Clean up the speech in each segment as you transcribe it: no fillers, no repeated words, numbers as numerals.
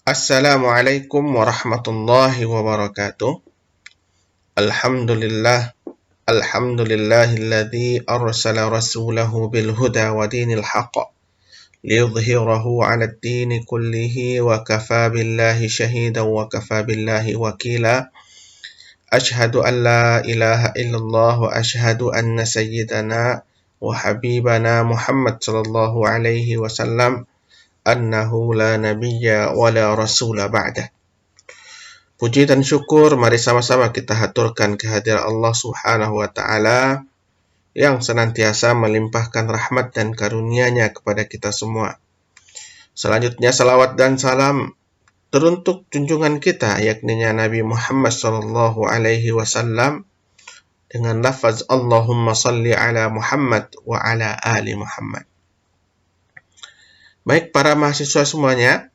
Assalamualaikum warahmatullahi wabarakatuh. Alhamdulillah, alhamdulillahilladzi arsala rasulahu bil huda wa dinil haqq liyudhhirahu 'ala ad-dini kullihi wa kafa billahi shahidan wa kafa billahi wakila. Ashhadu an la ilaha illallah wa ashhadu anna sayyidana wa habibana Muhammad sallallahu alaihi wasallam annahu la nabiyya wa la rasula ba'dah. Puji dan syukur mari sama-sama kita haturkan kehadiran Allah Subhanahu wa taala yang senantiasa melimpahkan rahmat dan karunia-Nya kepada kita semua. Selanjutnya salawat dan salam teruntuk junjungan kita yakni Nabi Muhammad sallallahu alaihi wasallam dengan lafaz Allahumma salli ala Muhammad wa ala ali Muhammad. Baik para mahasiswa semuanya,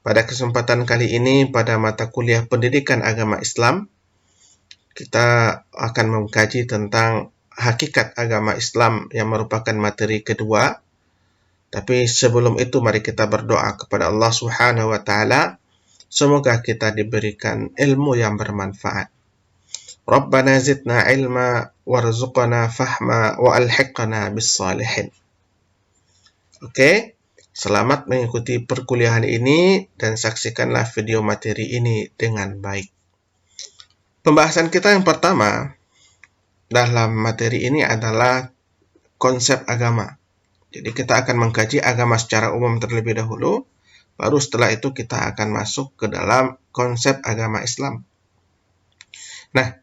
pada kesempatan kali ini pada mata kuliah Pendidikan Agama Islam, kita akan mengkaji tentang hakikat agama Islam yang merupakan materi kedua. Tapi sebelum itu mari kita berdoa kepada Allah Subhanahu wa taala, semoga kita diberikan ilmu yang bermanfaat. Rabbana zidna ilma warzuqna fahma wa alhiqna bis salihin. Oke. Selamat mengikuti perkuliahan ini dan saksikanlah video materi ini dengan baik. Pembahasan kita yang pertama dalam materi ini adalah konsep agama. Jadi kita akan mengkaji agama secara umum terlebih dahulu, baru setelah itu kita akan masuk ke dalam konsep agama Islam. Nah,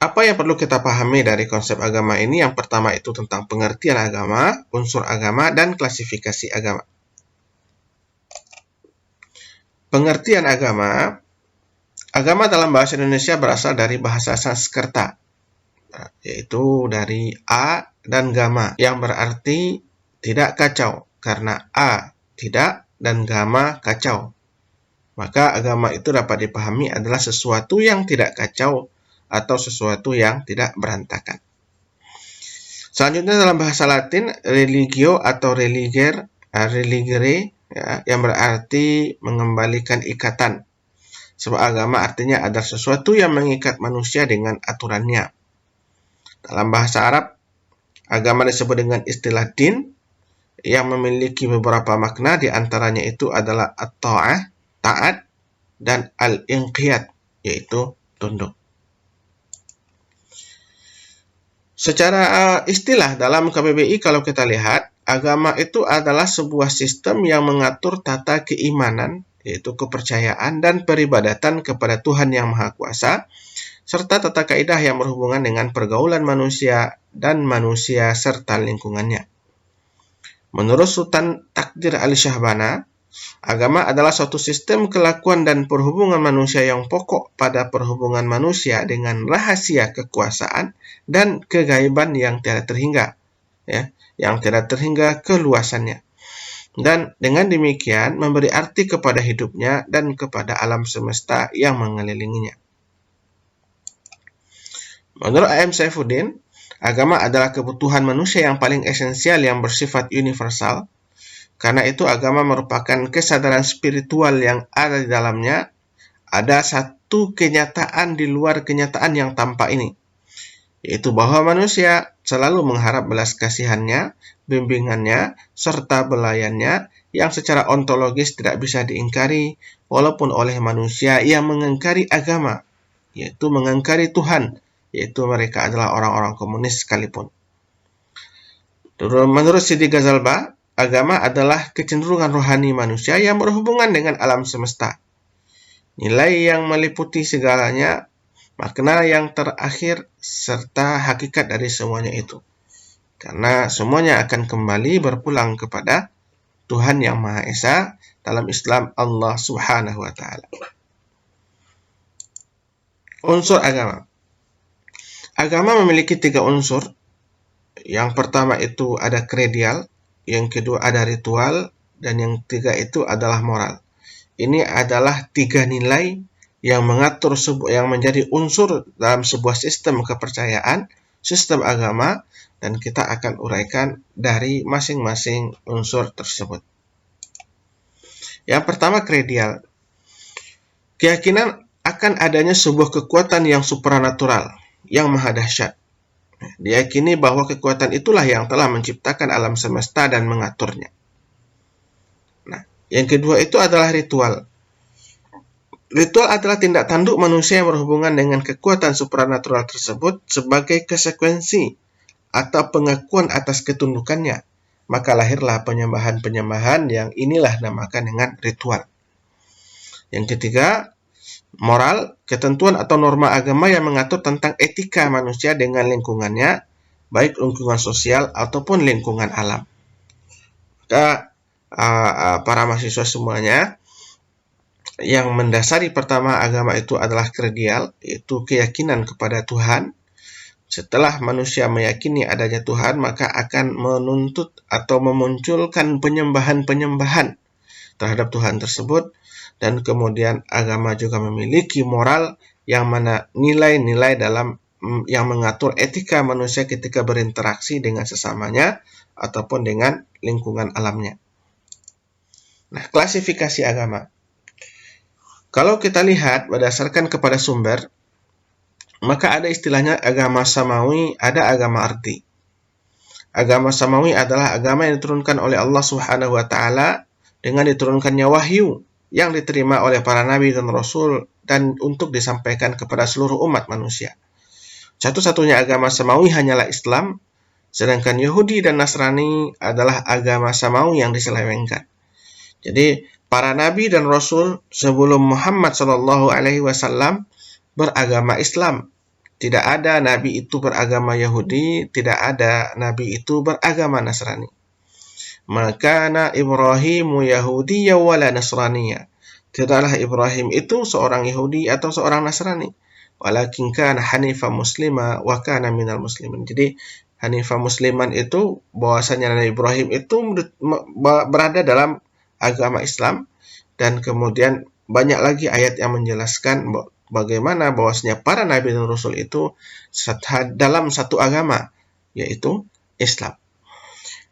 apa yang perlu kita pahami dari konsep agama ini? Yang pertama itu tentang pengertian agama, unsur agama, dan klasifikasi agama. Pengertian agama, agama dalam bahasa Indonesia berasal dari bahasa Sanskerta, yaitu dari a dan gama, yang berarti tidak kacau, karena a tidak dan gama kacau. Maka agama itu dapat dipahami adalah sesuatu yang tidak kacau atau sesuatu yang tidak berantakan. Selanjutnya dalam bahasa Latin, religio atau religere, ya, yang berarti mengembalikan ikatan. Sebab agama artinya adalah sesuatu yang mengikat manusia dengan aturannya. Dalam bahasa Arab, agama disebut dengan istilah din yang memiliki beberapa makna, di antaranya itu adalah at-ta'ah, taat, dan al-inqiyad, yaitu tunduk. Secara istilah dalam KBBI kalau kita lihat, agama itu adalah sebuah sistem yang mengatur tata keimanan, yaitu kepercayaan dan peribadatan kepada Tuhan Yang Maha Kuasa, serta tata kaidah yang berhubungan dengan pergaulan manusia dan manusia serta lingkungannya. Menurut Sultan Takdir Ali Syahbana, agama adalah suatu sistem kelakuan dan perhubungan manusia yang pokok pada perhubungan manusia dengan rahasia kekuasaan dan kegaiban yang tiada terhingga, ya, yang tiada terhingga keluasannya. Dan dengan demikian memberi arti kepada hidupnya dan kepada alam semesta yang mengelilinginya. Menurut A.M. Saifuddin, agama adalah kebutuhan manusia yang paling esensial yang bersifat universal. Karena itu agama merupakan kesadaran spiritual yang ada di dalamnya. Ada satu kenyataan di luar kenyataan yang tampak ini, yaitu bahwa manusia selalu mengharap belas kasihannya, bimbingannya, serta belayannya yang secara ontologis tidak bisa diingkari, walaupun oleh manusia yang mengingkari agama, yaitu mengingkari Tuhan, yaitu mereka adalah orang-orang komunis sekalipun. Menurut Sidi Ghazalba, agama adalah kecenderungan rohani manusia yang berhubungan dengan alam semesta. Nilai yang meliputi segalanya, makna yang terakhir, serta hakikat dari semuanya itu. Karena semuanya akan kembali berpulang kepada Tuhan Yang Maha Esa, dalam Islam Allah Subhanahu wa taala. Unsur agama. Agama memiliki 3 unsur. Yang pertama itu ada kredial, yang kedua ada ritual, dan yang ketiga itu adalah moral. Ini adalah 3 nilai yang mengatur yang menjadi unsur dalam sebuah sistem kepercayaan, sistem agama, dan kita akan uraikan dari masing-masing unsur tersebut. Yang pertama kredial. Keyakinan akan adanya sebuah kekuatan yang supranatural, yang maha dahsyat. Diyakini bahwa kekuatan itulah yang telah menciptakan alam semesta dan mengaturnya. Nah, yang kedua itu adalah ritual. Ritual adalah tindak tanduk manusia yang berhubungan dengan kekuatan supranatural tersebut sebagai konsekuensi atau pengakuan atas ketundukannya. Maka lahirlah penyembahan-penyembahan yang inilah namakan dengan ritual. Yang ketiga, moral, ketentuan atau norma agama yang mengatur tentang etika manusia dengan lingkungannya, baik lingkungan sosial ataupun lingkungan alam. Maka para mahasiswa semuanya, yang mendasari pertama agama itu adalah kredial, yaitu keyakinan kepada Tuhan. Setelah manusia meyakini adanya Tuhan, maka akan menuntut atau memunculkan penyembahan-penyembahan terhadap Tuhan tersebut. Dan kemudian agama juga memiliki moral yang mana nilai-nilai dalam yang mengatur etika manusia ketika berinteraksi dengan sesamanya ataupun dengan lingkungan alamnya. Nah, klasifikasi agama. Kalau kita lihat berdasarkan kepada sumber, maka ada istilahnya agama samawi, ada agama ardi. Agama samawi adalah agama yang diturunkan oleh Allah Subhanahu wa taala dengan diturunkannya wahyu yang diterima oleh para nabi dan rasul dan untuk disampaikan kepada seluruh umat manusia. Satu-satunya agama samawi hanyalah Islam, sedangkan Yahudi dan Nasrani adalah agama samawi yang diselewengkan. Jadi para nabi dan rasul sebelum Muhammad SAW beragama Islam. Tidak ada nabi itu beragama Yahudi, tidak ada nabi itu beragama Nasrani. Maka Ibrahimu Yahudiyya wala Nasraniyya. Tidaklah Ibrahim itu seorang Yahudi atau seorang Nasrani. Walakin kana hanifa muslima wa kana minal muslimin. Jadi hanifa musliman itu bahwasanya Nabi Ibrahim itu berada dalam agama Islam, dan kemudian banyak lagi ayat yang menjelaskan bagaimana bahwasanya para nabi dan rasul itu dalam satu agama, yaitu Islam.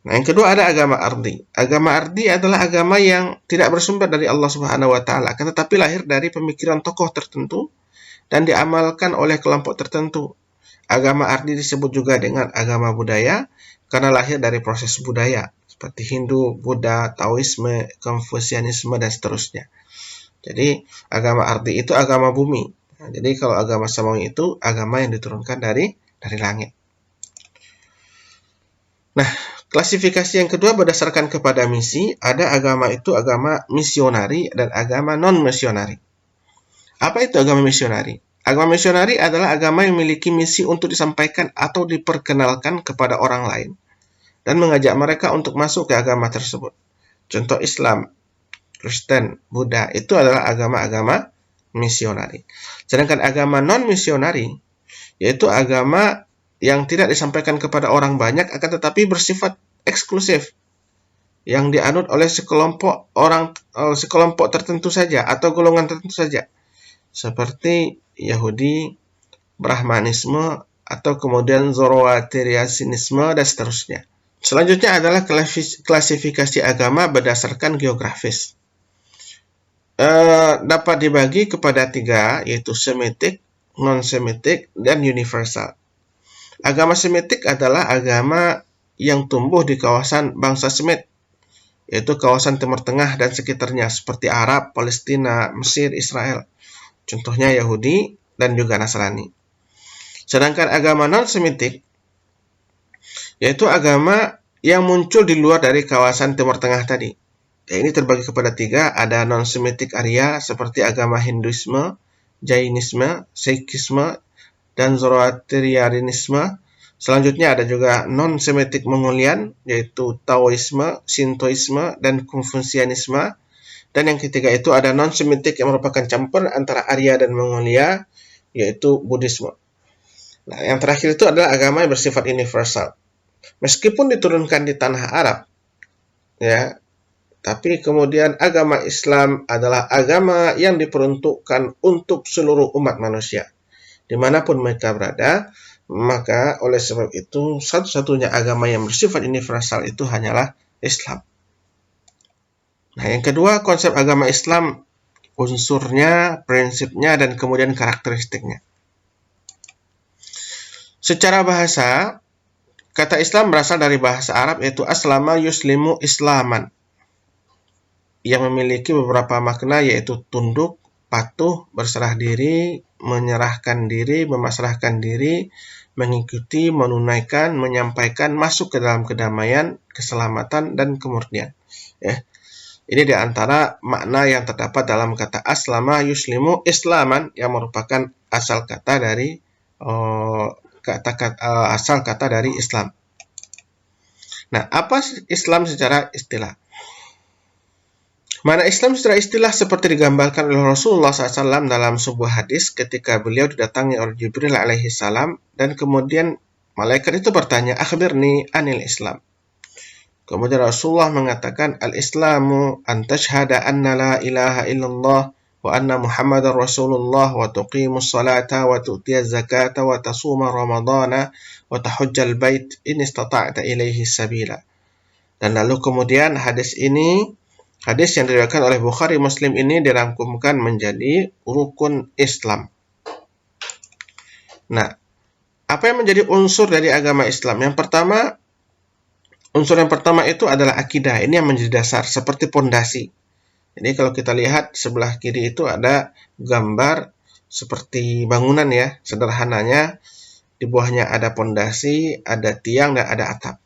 Nah, yang kedua ada agama ardi. Agama ardi adalah agama yang tidak bersumber dari Allah Subhanahu wa taala, akan tetapi lahir dari pemikiran tokoh tertentu dan diamalkan oleh kelompok tertentu. Agama ardi disebut juga dengan agama budaya karena lahir dari proses budaya seperti Hindu, Buddha, Taoisme, Konfusianisme dan seterusnya. Jadi agama ardi itu agama bumi. Nah, jadi kalau agama samawi itu agama yang diturunkan dari langit. Nah, klasifikasi yang kedua berdasarkan kepada misi, ada agama itu agama misionari dan agama non-misionari. Apa itu agama misionari? Agama misionari adalah agama yang memiliki misi untuk disampaikan atau diperkenalkan kepada orang lain dan mengajak mereka untuk masuk ke agama tersebut. Contoh Islam, Kristen, Buddha itu adalah agama-agama misionari. Sedangkan agama non-misionari yaitu agama yang tidak disampaikan kepada orang banyak akan tetapi bersifat eksklusif, yang dianut oleh sekelompok tertentu saja atau golongan tertentu saja, seperti Yahudi, Brahmanisme, atau kemudian Zoroastrianisme dan seterusnya. Selanjutnya adalah klasifikasi agama berdasarkan geografis. Dapat dibagi kepada 3, yaitu Semitik, non-Semitik, dan universal. Agama Semitik adalah agama yang tumbuh di kawasan bangsa Semit, yaitu kawasan Timur Tengah dan sekitarnya seperti Arab, Palestina, Mesir, Israel. Contohnya Yahudi dan juga Nasrani. Sedangkan agama non-Semitik yaitu agama yang muncul di luar dari kawasan Timur Tengah tadi. Ini terbagi kepada 3, ada non-Semitik Arya seperti agama Hinduisme, Jainisme, Sikhisme, dan Zoroastrianisme. Selanjutnya ada juga non-Semitik Mongolian, yaitu Taoisme, Shintoisme, dan Konfusianisme. Dan yang ketiga itu ada non-Semitik yang merupakan campur antara Arya dan Mongolia, yaitu Buddhisme. Nah, yang terakhir itu adalah agama yang bersifat universal. Meskipun diturunkan di tanah Arab, ya, tapi kemudian agama Islam adalah agama yang diperuntukkan untuk seluruh umat manusia, dimanapun mereka berada. Maka oleh sebab itu satu-satunya agama yang bersifat universal itu hanyalah Islam. Nah, yang kedua, konsep agama Islam, unsurnya, prinsipnya, dan kemudian karakteristiknya. Secara bahasa, kata Islam berasal dari bahasa Arab yaitu aslama yuslimu islaman, yang memiliki beberapa makna yaitu tunduk, patuh, berserah diri, menyerahkan diri, memasrahkan diri, mengikuti, menunaikan, menyampaikan, masuk ke dalam kedamaian, keselamatan, dan kemurnian. Ya. Ini diantara makna yang terdapat dalam kata aslama yuslimu islaman, yang merupakan asal kata dari asal kata dari Islam. Nah, apa Islam secara istilah? Makna Islam secara istilah seperti digambarkan oleh Rasulullah SAW dalam sebuah hadis ketika beliau didatangi oleh Jibril alaihi salam, dan kemudian malaikat itu bertanya, akhbirni anil Islam. Kemudian Rasulullah mengatakan, al-Islamu an tashhada anna la ilaha illallah wa anna Muhammadar Rasulullah wa tuqimus salata wa tu'tiyaz zakata wa tasuma ramadana wa tahujjal bait in istata'ta ilaihi sabila. Dan lalu kemudian hadis yang diriwayatkan oleh Bukhari Muslim ini dirangkumkan menjadi rukun Islam. Nah, apa yang menjadi unsur dari agama Islam? Unsur yang pertama itu adalah akidah. Ini yang menjadi dasar, seperti pondasi. Jadi kalau kita lihat sebelah kiri itu ada gambar seperti bangunan ya, sederhananya di bawahnya ada pondasi, ada tiang, dan ada atap.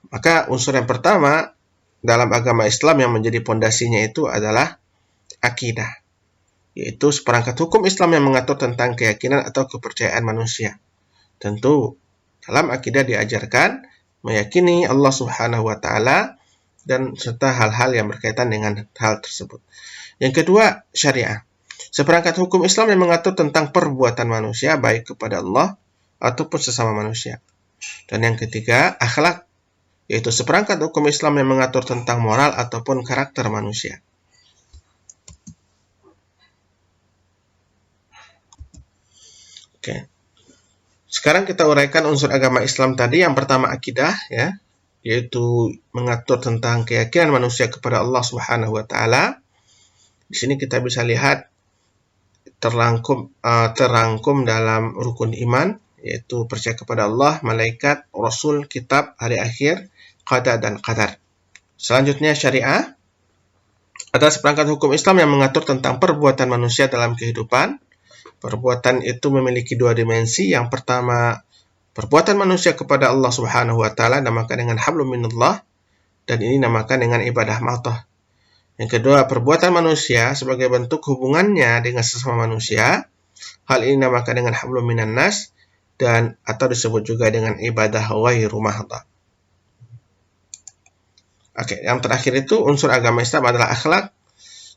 Maka unsur yang pertama dalam agama Islam yang menjadi pondasinya itu adalah akidah, yaitu seperangkat hukum Islam yang mengatur tentang keyakinan atau kepercayaan manusia. Tentu dalam akidah diajarkan meyakini Allah Subhanahu wa Ta'ala dan serta hal-hal yang berkaitan dengan hal tersebut. Yang kedua, syariah. Seperangkat hukum Islam yang mengatur tentang perbuatan manusia baik kepada Allah ataupun sesama manusia. Dan yang ketiga, akhlak, yaitu seperangkat hukum Islam yang mengatur tentang moral ataupun karakter manusia. Oke. Sekarang kita uraikan unsur agama Islam tadi. Yang pertama akidah, ya, yaitu mengatur tentang keyakinan manusia kepada Allah Subhanahu wa Ta'ala. Di sini kita bisa lihat terangkum dalam rukun iman, yaitu percaya kepada Allah, malaikat, rasul, kitab, hari akhir, qada dan qadar. Selanjutnya syariah adalah seperangkat hukum Islam yang mengatur tentang perbuatan manusia dalam kehidupan. Perbuatan itu memiliki dua dimensi. Yang pertama, perbuatan manusia kepada Allah Subhanahu wa Ta'ala namakan dengan hablum minallah, dan ini namakan dengan ibadah ma'toh. Yang kedua, perbuatan manusia sebagai bentuk hubungannya dengan sesama manusia. Hal ini namakan dengan hablum minan nas, dan atau disebut juga dengan ibadah ghairu mahdhah. Oke, yang terakhir itu unsur agama Islam adalah akhlak,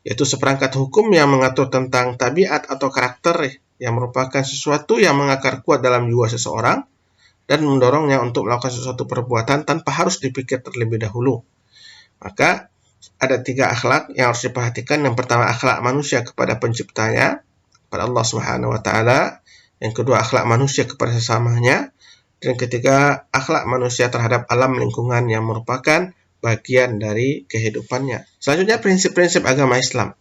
yaitu seperangkat hukum yang mengatur tentang tabiat atau karakter yang merupakan sesuatu yang mengakar kuat dalam jiwa seseorang dan mendorongnya untuk melakukan sesuatu perbuatan tanpa harus dipikir terlebih dahulu. Maka ada 3 akhlak yang harus diperhatikan. Yang pertama, akhlak manusia kepada penciptanya, kepada Allah Subhanahu wa Ta'ala. Yang kedua, akhlak manusia kepada sesamanya. Dan ketiga, akhlak manusia terhadap alam lingkungan yang merupakan bagian dari kehidupannya. Selanjutnya, prinsip-prinsip agama Islam.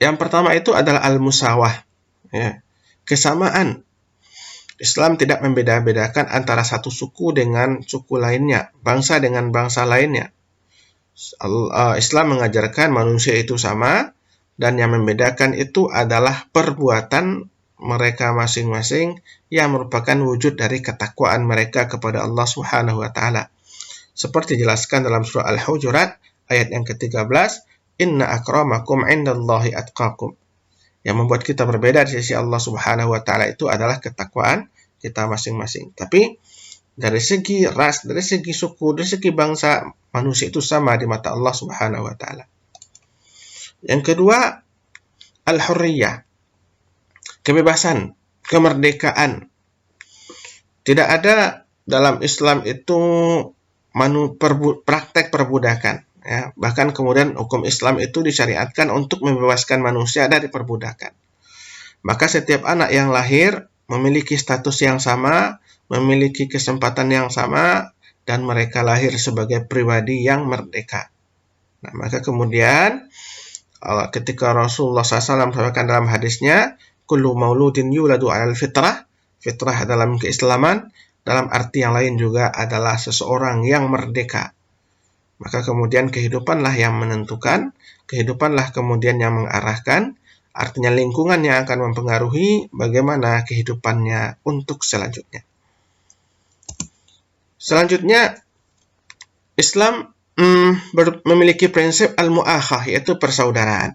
Yang pertama itu adalah al-musawah, ya, kesamaan. Islam tidak membeda-bedakan antara satu suku dengan suku lainnya, bangsa dengan bangsa lainnya. Islam mengajarkan manusia itu sama, dan yang membedakan itu adalah perbuatan mereka masing-masing yang merupakan wujud dari ketakwaan mereka kepada Allah Subhanahu wa Ta'ala. Seperti dijelaskan dalam surah Al-Hujurat ayat yang ke-13, inna akramakum indallahi atqakum. Yang membuat kita berbeda di sisi Allah Subhanahu wa Ta'ala itu adalah ketakwaan kita masing-masing. Tapi dari segi ras, dari segi suku, dari segi bangsa, manusia itu sama di mata Allah Subhanahu wa Ta'ala. Yang kedua, al-hurriyah, kebebasan, kemerdekaan. Tidak ada dalam Islam itu praktek perbudakan, ya. Bahkan kemudian hukum Islam itu disyariatkan untuk membebaskan manusia dari perbudakan. Maka setiap anak yang lahir memiliki status yang sama, memiliki kesempatan yang sama, dan mereka lahir sebagai pribadi yang merdeka. Nah, maka kemudian ketika Rasulullah SAW sampaikan dalam hadisnya, kullu mauludin yuladu 'alal fitrah, fitrah dalam keislaman, dalam arti yang lain juga adalah seseorang yang merdeka. Maka kemudian kehidupanlah yang menentukan, kehidupanlah kemudian yang mengarahkan, artinya lingkungan yang akan mempengaruhi bagaimana kehidupannya untuk selanjutnya. Selanjutnya, Islam memiliki prinsip al-mu'akhah, yaitu persaudaraan.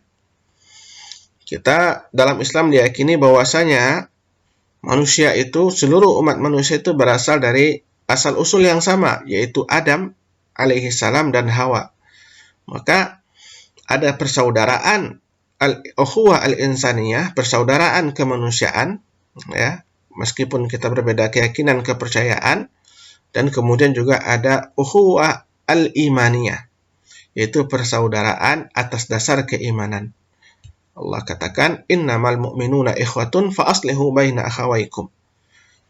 Kita dalam Islam diyakini bahwasanya manusia itu, seluruh umat manusia itu berasal dari asal-usul yang sama, yaitu Adam alaihi salam dan Hawa. Maka ada persaudaraan al-ukhuwah al-insaniyah, persaudaraan kemanusiaan, ya, meskipun kita berbeda keyakinan, kepercayaan, dan kemudian juga ada ukhuwah al-imaniyah, yaitu persaudaraan atas dasar keimanan. Allah katakan, innamal mu'minuna ikhwatun fa aslihu baina akhawaikum.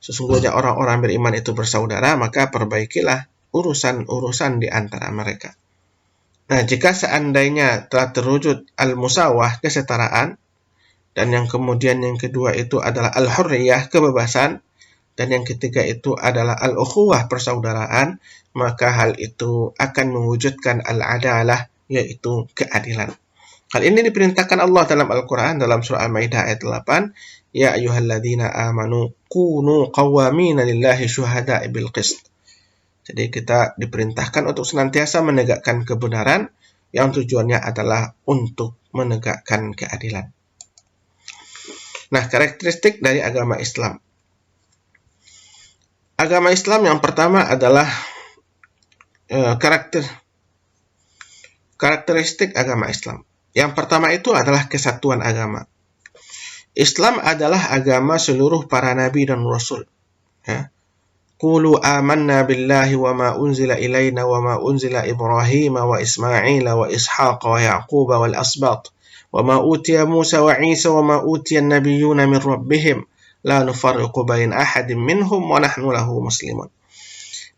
Sesungguhnya orang-orang beriman itu bersaudara, maka perbaikilah urusan-urusan di antara mereka. Nah, jika seandainya telah terwujud al-musawah, kesetaraan, dan yang kemudian yang kedua itu adalah al-hurriyah, kebebasan, dan yang ketiga itu adalah al-ukhuwah, persaudaraan, maka hal itu akan mewujudkan al-adalah, yaitu keadilan. Hal ini diperintahkan Allah dalam Al-Quran dalam surah Al-Maidah ayat 8, ya ayyuhalladzina amanu kunu qawwamina lillahi syuhada'i bil qist. Jadi kita diperintahkan untuk senantiasa menegakkan kebenaran yang tujuannya adalah untuk menegakkan keadilan. Nah, karakteristik dari agama Islam. Agama Islam yang pertama adalah karakteristik agama Islam. Yang pertama itu adalah kesatuan agama. Islam adalah agama seluruh para nabi dan rasul. Ya. Qulu amanna billahi wa ma unzila ilaina wa ma unzila Ibrahim wa Ismail wa Ishaq wa Yaqub wal asbat wa ma utiya Musa wa Isa wa ma utiya an-nabiyyuna min rabbihim la nufarriqu bain ahadin minhum wa nahnu lahu muslimun.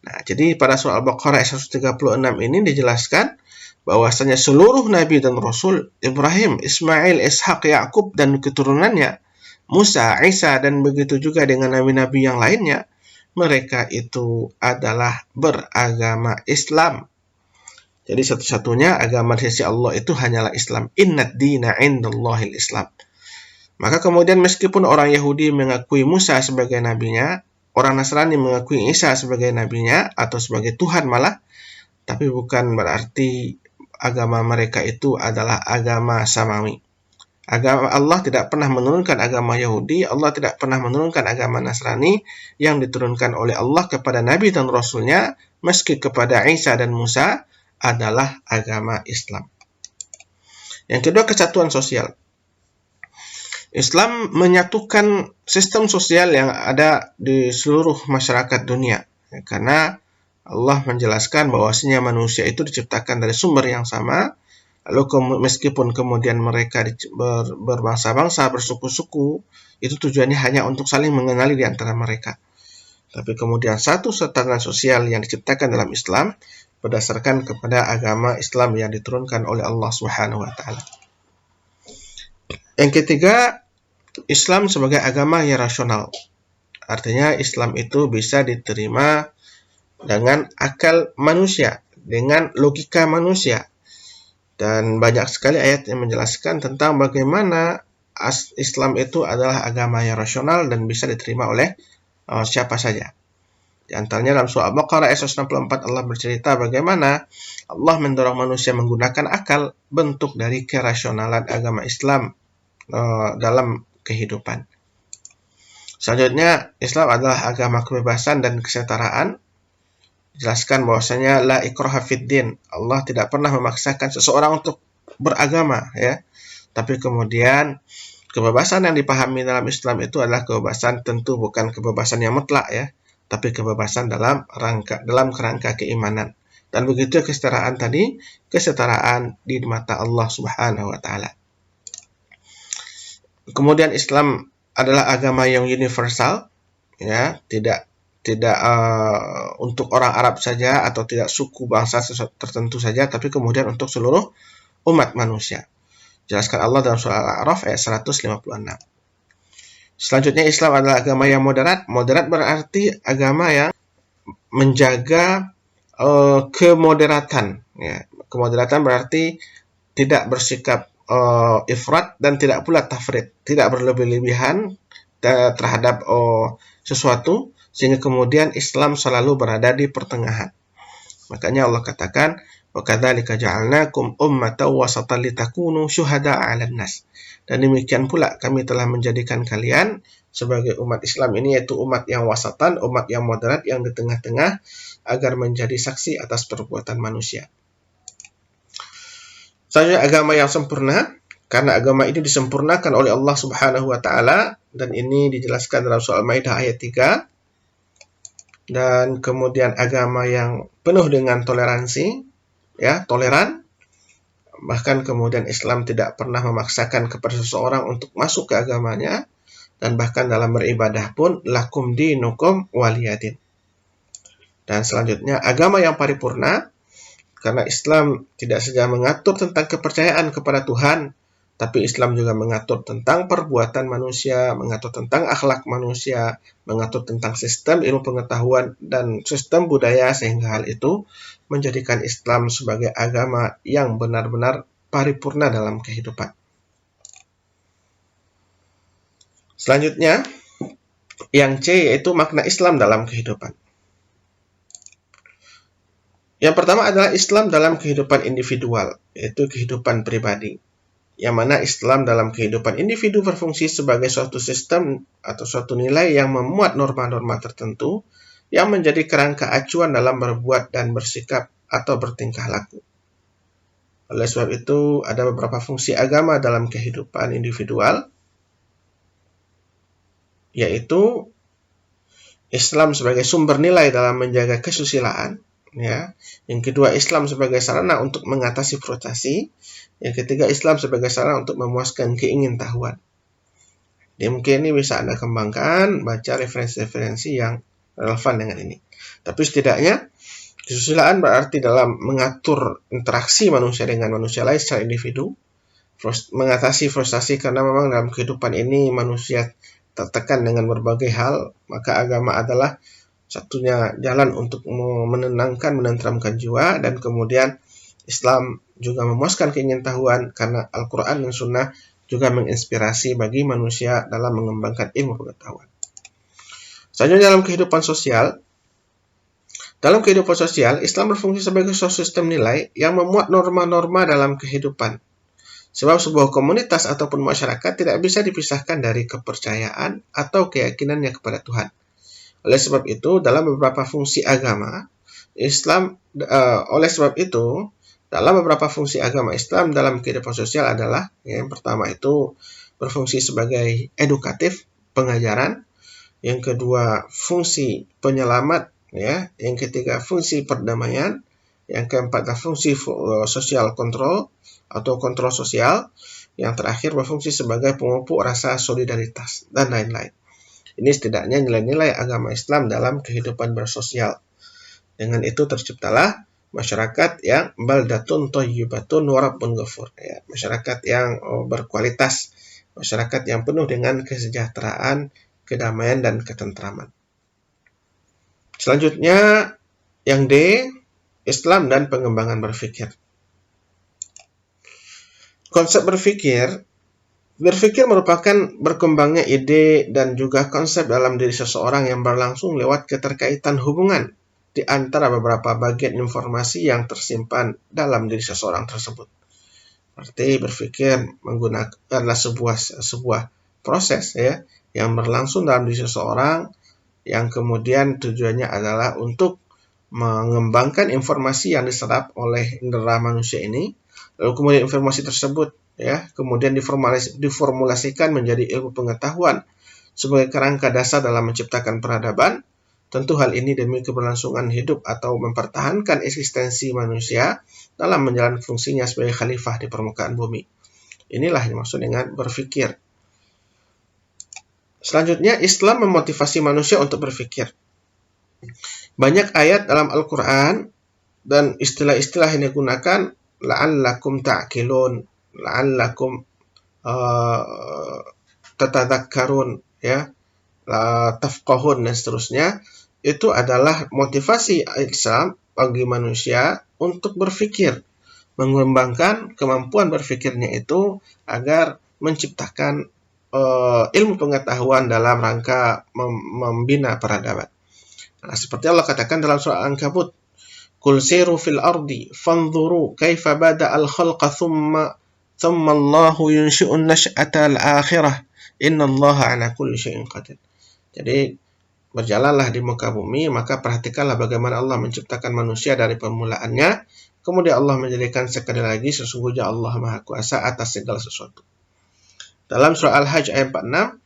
Nah, jadi pada surah Al-Baqarah ayat 136 ini dijelaskan bahwasanya seluruh nabi dan rasul, Ibrahim, Ismail, Ishaq, Yakub dan keturunannya, Musa, Isa dan begitu juga dengan nabi-nabi yang lainnya, mereka itu adalah beragama Islam. Jadi satu-satunya agama di sisi Allah itu hanyalah Islam. Innad dina indallahil Islam. Maka kemudian meskipun orang Yahudi mengakui Musa sebagai nabinya, orang Nasrani mengakui Isa sebagai nabinya atau sebagai Tuhan malah, tapi bukan berarti agama mereka itu adalah agama samawi. Agama Allah tidak pernah menurunkan agama Yahudi, Allah tidak pernah menurunkan agama Nasrani yang diturunkan oleh Allah kepada Nabi dan Rasulnya, meski kepada Isa dan Musa adalah agama Islam. Yang kedua, kesatuan sosial. Islam menyatukan sistem sosial yang ada di seluruh masyarakat dunia. Karena Allah menjelaskan bahwasanya manusia itu diciptakan dari sumber yang sama, lalu meskipun kemudian mereka berbangsa-bangsa, bersuku-suku, itu tujuannya hanya untuk saling mengenali di antara mereka. Tapi kemudian satu tatanan sosial yang diciptakan dalam Islam berdasarkan kepada agama Islam yang diturunkan oleh Allah Subhanahu wa taala. Yang ketiga, Islam sebagai agama yang rasional. Artinya Islam itu bisa diterima dengan akal manusia, dengan logika manusia. Dan banyak sekali ayat yang menjelaskan tentang bagaimana Islam itu adalah agama yang rasional dan bisa diterima oleh siapa saja. Di antaranya dalam surah Al-Baqarah ayat 164 Allah bercerita bagaimana Allah mendorong manusia menggunakan akal, bentuk dari kerasionalan agama Islam dalam kehidupan. Selanjutnya, Islam adalah agama kebebasan dan kesetaraan. Jelaskan bahwasanya la ikraha fid din. Allah tidak pernah memaksakan seseorang untuk beragama, ya. Tapi kemudian kebebasan yang dipahami dalam Islam itu adalah kebebasan, tentu bukan kebebasan yang mutlak, ya, tapi kebebasan dalam kerangka keimanan. Dan begitu kesetaraan tadi, kesetaraan di mata Allah Subhanahu wa taala. Kemudian Islam adalah agama yang universal, ya, tidak tidak untuk orang Arab saja atau tidak suku bangsa tertentu saja, tapi kemudian untuk seluruh umat manusia. Jelaskan Allah dalam surah Al-A'raf ayat 156. Selanjutnya, Islam adalah agama yang moderat. Moderat berarti agama yang menjaga kemoderatan. Ya. Kemoderatan berarti tidak bersikap ifrat dan tidak pula tafrid, tidak berlebih-lebihan terhadap sesuatu, sehingga kemudian Islam selalu berada di pertengahan. Makanya Allah katakan, wa kadzalika ja'alnakum ummatan wasatan litakunu syuhada'a 'alan nas. Dan demikian pula kami telah menjadikan kalian sebagai umat Islam ini, yaitu umat yang wasatan, umat yang moderat, yang di tengah-tengah, agar menjadi saksi atas perbuatan manusia. Selanjutnya, agama yang sempurna, karena agama ini disempurnakan oleh Allah Subhanahu wa taala, dan ini dijelaskan dalam surah Al-Maidah ayat 3. Dan kemudian agama yang penuh dengan toleransi, ya, toleran. Bahkan kemudian Islam tidak pernah memaksakan kepada seseorang untuk masuk ke agamanya, dan bahkan dalam beribadah pun lakum dinukum waliyadin. Dan selanjutnya, agama yang paripurna, karena Islam tidak saja mengatur tentang kepercayaan kepada Tuhan, tapi Islam juga mengatur tentang perbuatan manusia, mengatur tentang akhlak manusia, mengatur tentang sistem ilmu pengetahuan dan sistem budaya, sehingga hal itu menjadikan Islam sebagai agama yang benar-benar paripurna dalam kehidupan. Selanjutnya, yang C, yaitu makna Islam dalam kehidupan. Yang pertama adalah Islam dalam kehidupan individual, yaitu kehidupan pribadi. Yang mana Islam dalam kehidupan individu berfungsi sebagai suatu sistem atau suatu nilai yang memuat norma-norma tertentu yang menjadi kerangka acuan dalam berbuat dan bersikap atau bertingkah laku. Oleh sebab itu, ada beberapa fungsi agama dalam kehidupan individual, yaitu Islam sebagai sumber nilai dalam menjaga kesusilaan, ya. Yang kedua, Islam sebagai sarana untuk mengatasi frustasi. Yang ketiga, Islam sebagai sarana untuk memuaskan keingintahuan. Jadi mungkin ini bisa Anda kembangkan, baca referensi-referensi yang relevan dengan ini. Tapi setidaknya, kesusilaan berarti dalam mengatur interaksi manusia dengan manusia lain secara individu, mengatasi frustasi karena memang dalam kehidupan ini manusia tertekan dengan berbagai hal, maka agama adalah satunya jalan untuk menenangkan, menenteramkan jiwa, dan kemudian Islam juga memuaskan keingintahuan karena Al-Quran dan Sunnah juga menginspirasi bagi manusia dalam mengembangkan ilmu pengetahuan. Selanjutnya, dalam kehidupan sosial. Dalam kehidupan sosial, Islam berfungsi sebagai suatu sistem nilai yang memuat norma-norma dalam kehidupan. Sebab sebuah komunitas ataupun masyarakat tidak bisa dipisahkan dari kepercayaan atau keyakinannya kepada Tuhan. Oleh sebab itu, dalam beberapa fungsi agama Islam, dalam beberapa fungsi agama Islam dalam kehidupan sosial adalah, yang pertama itu berfungsi sebagai edukatif, pengajaran. Yang kedua, fungsi penyelamat, ya. Yang ketiga, fungsi perdamaian. Yang keempat, fungsi sosial kontrol atau kontrol sosial. Yang terakhir, berfungsi sebagai pemupuk rasa solidaritas, dan lain-lain. Ini setidaknya nilai-nilai agama Islam dalam kehidupan bersosial. Dengan itu terciptalah masyarakat yang baldatun thayyibatun wa rabbun ghafur, ya, masyarakat yang berkualitas, masyarakat yang penuh dengan kesejahteraan, kedamaian, dan ketentraman. Selanjutnya, yang D, Islam dan pengembangan berpikir. Konsep berpikir merupakan berkembangnya ide dan juga konsep dalam diri seseorang yang berlangsung lewat keterkaitan hubungan di antara beberapa bagian informasi yang tersimpan dalam diri seseorang tersebut. Berarti berpikir adalah sebuah proses, ya, yang berlangsung dalam diri seseorang, yang kemudian tujuannya adalah untuk mengembangkan informasi yang diserap oleh indera manusia ini, lalu kemudian informasi tersebut, ya, kemudian diformulasikan menjadi ilmu pengetahuan sebagai kerangka dasar dalam menciptakan peradaban. Tentu hal ini demi keberlangsungan hidup atau mempertahankan eksistensi manusia dalam menjalankan fungsinya sebagai khalifah di permukaan bumi. Inilah yang dimaksud dengan berpikir. Selanjutnya, Islam memotivasi manusia untuk berpikir. Banyak ayat dalam Al-Quran dan istilah-istilah yang digunakan la'allakum ta'qilun, la'allakum tatadzakkarun, ya, tafqahun dan seterusnya. Itu adalah motivasi Islam bagi manusia untuk berpikir, mengembangkan kemampuan berpikirnya itu agar menciptakan ilmu pengetahuan dalam rangka membina peradaban. Nah, seperti Allah katakan dalam surah Al-Ankabut, "Qul siru fil ardi fanzuru kaifa bada'al khalqa thumma Allahu yunshi'un nash'atal akhirah innallaha ala kulli syai'in qadir." Jadi berjalanlah di muka bumi, maka perhatikanlah bagaimana Allah menciptakan manusia dari permulaannya. Kemudian Allah menjadikan sekali lagi sesungguhnya Allah Maha Kuasa atas segala sesuatu. Dalam surah Al-Hajj ayat 46,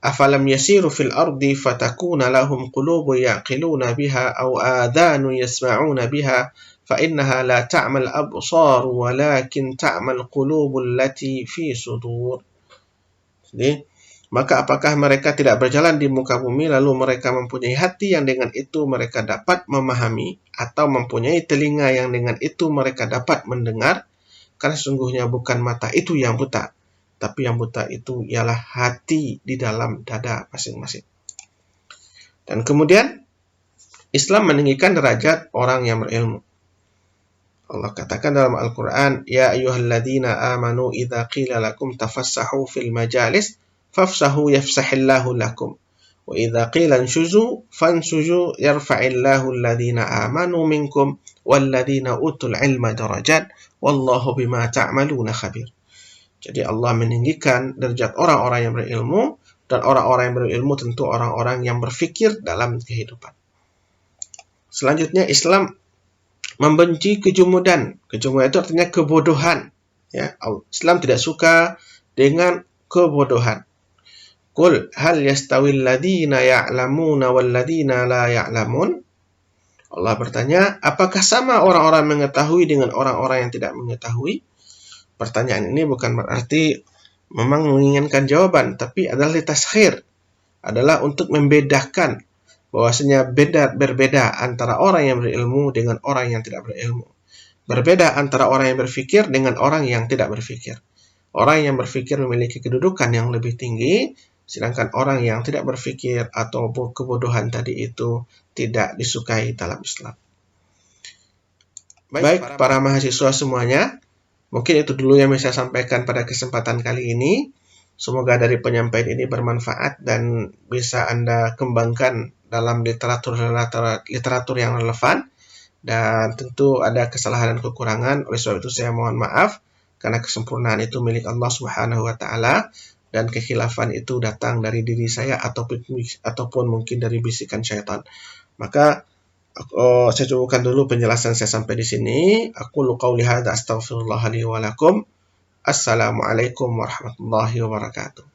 "Afalam yasiru fil ardi fatakuna lahum qulubun yaqiluna biha aw adhanun yasma'una biha fa innaha la ta'mal absar walakin ta'mal qulubul lati fi sudur." Jadi, maka apakah mereka tidak berjalan di muka bumi lalu mereka mempunyai hati yang dengan itu mereka dapat memahami, atau mempunyai telinga yang dengan itu mereka dapat mendengar? Karena sesungguhnya bukan mata itu yang buta, tapi yang buta itu ialah hati di dalam dada masing-masing. Dan kemudian Islam meninggikan derajat orang yang berilmu. Allah katakan dalam Al-Quran, "Ya ayyuhalladzina amanu idza qila lakum tafassahu fil majalis fafsahu yafsahillahu lakum wa idza qila anshuzu fanshuzu yarfa'illahu alladzina amanu minkum walladzina utul ilma darajat wallahu bima ta'maluna khabir." Jadi Allah meninggikan derajat orang-orang yang berilmu, dan orang-orang yang berilmu tentu orang-orang yang berfikir dalam kehidupan. Selanjutnya, Islam membenci kejumudan. Kejumudan itu artinya kebodohan. Ya, Islam tidak suka dengan kebodohan. Qul hal yastawil ladzina ya'lamuna wal ladzina la ya'lamun? Allah bertanya, apakah sama orang-orang mengetahui dengan orang-orang yang tidak mengetahui? Pertanyaan ini bukan berarti memang menginginkan jawaban, tapi adalah litaskhir, adalah untuk membedakan bahwasanya berbeda antara orang yang berilmu dengan orang yang tidak berilmu. Berbeda antara orang yang berfikir dengan orang yang tidak berfikir. Orang yang berfikir memiliki kedudukan yang lebih tinggi, sedangkan orang yang tidak berfikir atau kebodohan tadi itu tidak disukai dalam Islam. Baik, para mahasiswa semuanya, mungkin itu dulu yang bisa saya sampaikan pada kesempatan kali ini. Semoga dari penyampaian ini bermanfaat dan bisa Anda kembangkan dalam literatur yang relevan. Dan tentu ada kesalahan dan kekurangan, oleh sebab itu saya mohon maaf, karena kesempurnaan itu milik Allah Subhanahu wa Ta'ala, dan kekhilafan itu datang dari diri saya ataupun mungkin dari bisikan syaitan. Maka saya cukupkan dulu penjelasan saya sampai di sini. Aqulu qauli hadza astaghfirullah li wa lakum. Assalamualaikum warahmatullahi wabarakatuh.